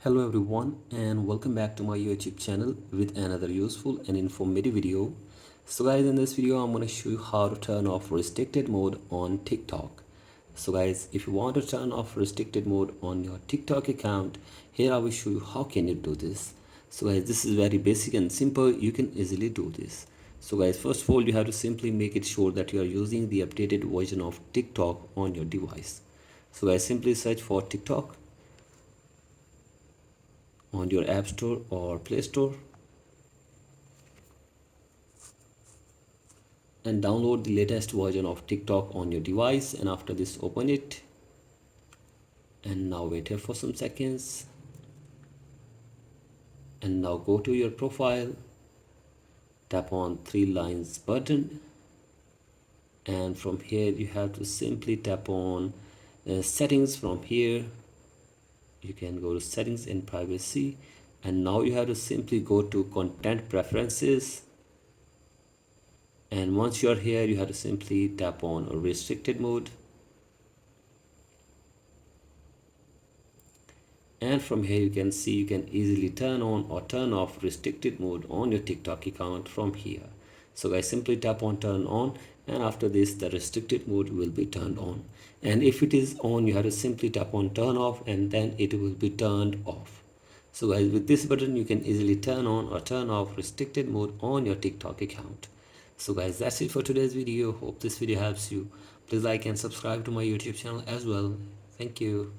Hello everyone and welcome back to my YouTube channel with another useful and informative video. So guys, in this video I'm going to show you how to turn off restricted mode on TikTok. So guys, if you want to turn off restricted mode on your TikTok account, here I will show you how can you do this. So guys, this is very basic and simple. You can easily do this. So guys, first of all, you have to simply make it sure that you are using the updated version of TikTok on your device. So guys, simply search for TikTok on your App Store or Play Store and download the latest version of TikTok on your device, and after this open it and now wait here for some seconds and now go to your profile, tap on three lines button, and from here you have to simply tap on settings. From here you can go to settings and privacy, and now you have to simply go to content preferences, and once you are here you have to simply tap on restricted mode, and from here you can see you can easily turn on or turn off restricted mode on your TikTok account from here. So guys, simply tap on turn on, and after this the restricted mode will be turned on, and if it is on you have to simply tap on turn off and then it will be turned off. So guys, with this button you can easily turn on or turn off restricted mode on your TikTok account. So guys, that's it for today's video. Hope this video helps you. Please like and subscribe to my YouTube channel as well. Thank you.